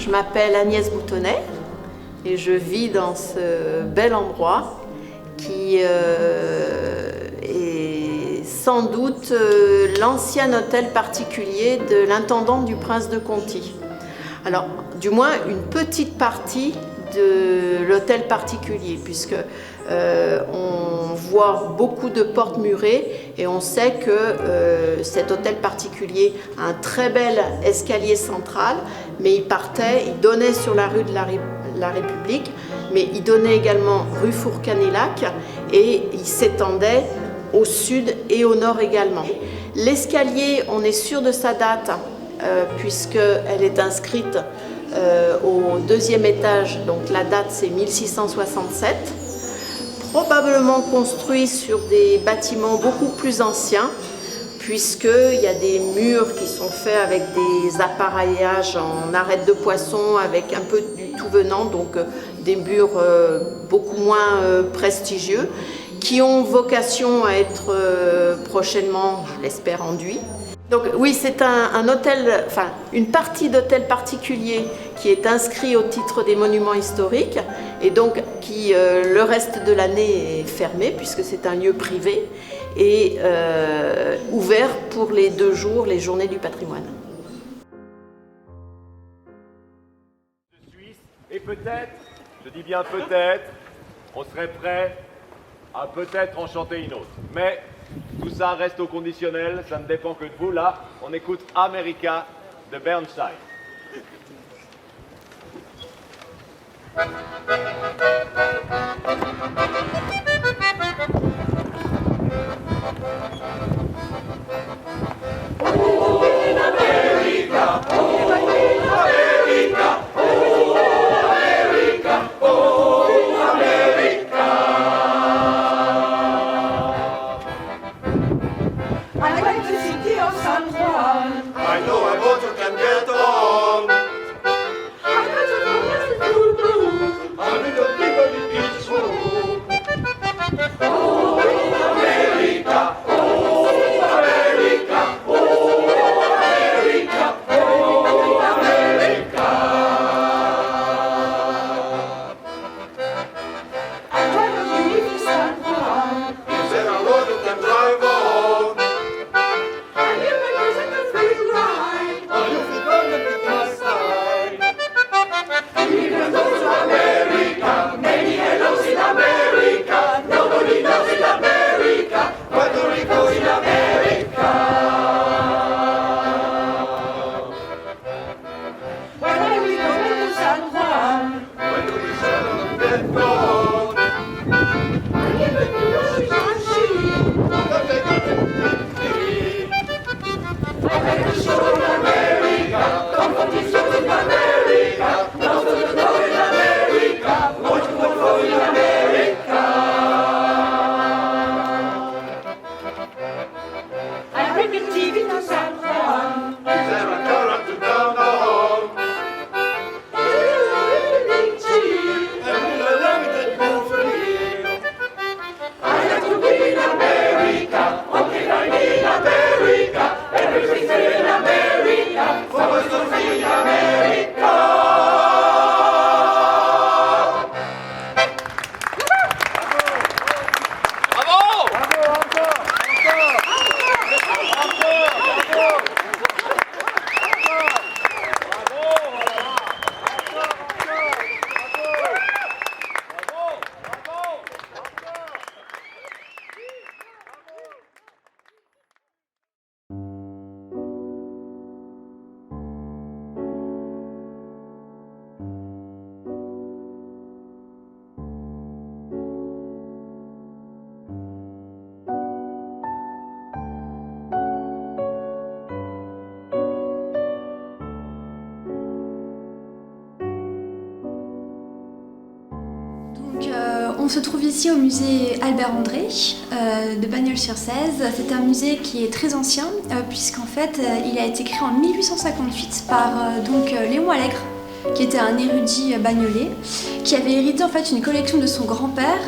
Je m'appelle Agnès Boutonnet et je vis dans ce bel endroit qui est sans doute l'ancien hôtel particulier de l'intendant du prince de Conti. Alors, du moins une petite partie de l'hôtel particulier, puisque on voit beaucoup de portes murées et on sait que cet hôtel particulier a un très bel escalier central, mais il donnait sur la rue de la République, mais il donnait également rue Fourcanillac et il s'étendait au sud et au nord également. L'escalier, on est sûr de sa date, puisqu'elle est inscrite au deuxième étage, donc la date c'est 1667, probablement construit sur des bâtiments beaucoup plus anciens, puisqu'il y a des murs qui sont faits avec des appareillages en arêtes de poisson, avec un peu du tout venant, donc des murs beaucoup moins prestigieux, qui ont vocation à être prochainement, je l'espère, enduits. Donc oui, c'est un hôtel, enfin une partie d'hôtel particulier qui est inscrit au titre des monuments historiques et donc qui le reste de l'année est fermé puisque c'est un lieu privé et ouvert pour les 2 jours, les journées du patrimoine. De Suisse et peut-être, je dis bien peut-être, on serait prêt à peut-être en chanter une autre. Mais tout ça reste au conditionnel, ça ne dépend que de vous. Là, on écoute America de Bernstein. On se trouve ici au musée Albert André de Bagnols-sur-Cèze. C'est un musée qui est très ancien puisqu'en fait il a été créé en 1858 par Léon Allègre, qui était un érudit bagnolais, qui avait hérité en fait une collection de son grand-père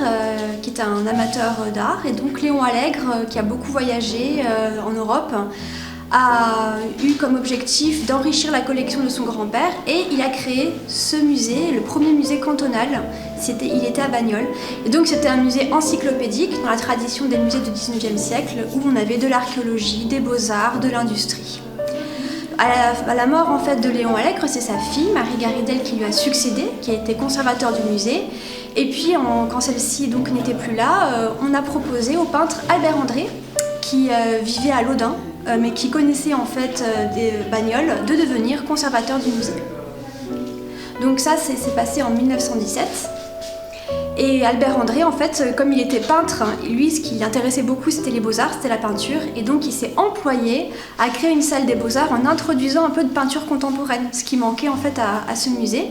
qui était un amateur d'art, et donc Léon Allègre, qui a beaucoup voyagé en Europe, a eu comme objectif d'enrichir la collection de son grand-père et il a créé ce musée, le premier musée cantonal. Il était à Bagnols. Et donc c'était un musée encyclopédique dans la tradition des musées du 19e siècle où on avait de l'archéologie, des beaux-arts, de l'industrie. À la mort en fait de Léon Allègre, c'est sa fille, Marie Garidel, qui lui a succédé, qui a été conservateur du musée. Et puis quand celle-ci donc n'était plus là, on a proposé au peintre Albert André, qui vivait à Laudun, mais qui connaissait en fait des Bagnols, de devenir conservateur du musée. Donc ça, c'est passé en 1917. Et Albert André, en fait, comme il était peintre, lui, ce qui l'intéressait beaucoup, c'était les beaux-arts, c'était la peinture. Et donc, il s'est employé à créer une salle des beaux-arts en introduisant un peu de peinture contemporaine, ce qui manquait en fait à ce musée.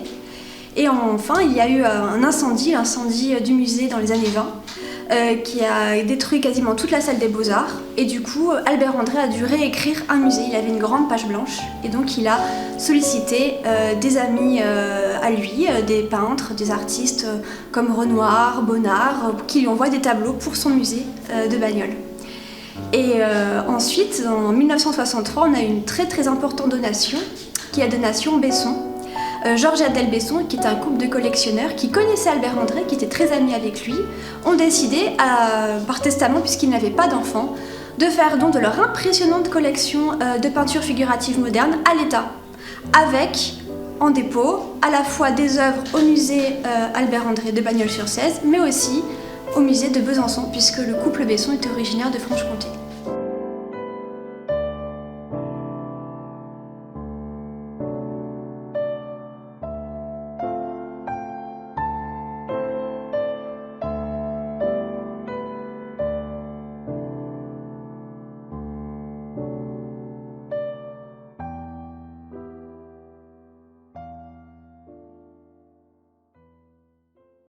Et enfin, il y a eu un incendie du musée dans les années 20, qui a détruit quasiment toute la salle des beaux-arts. Et du coup, Albert André a dû réécrire un musée. Il avait une grande page blanche. Et donc, il a sollicité des amis à lui, des peintres, des artistes comme Renoir, Bonnard, qui lui envoient des tableaux pour son musée de Bagnols. Et ensuite, en 1963, on a eu une très très importante donation, qui est la donation Besson. Georges et Adèle Besson, qui est un couple de collectionneurs qui connaissaient Albert André, qui étaient très amis avec lui, ont décidé, par testament, puisqu'ils n'avaient pas d'enfants, de faire don de leur impressionnante collection de peintures figuratives modernes à l'État, avec en dépôt à la fois des œuvres au musée Albert André de Bagnols-sur-Cèze, mais aussi au musée de Besançon, puisque le couple Besson était originaire de Franche-Comté.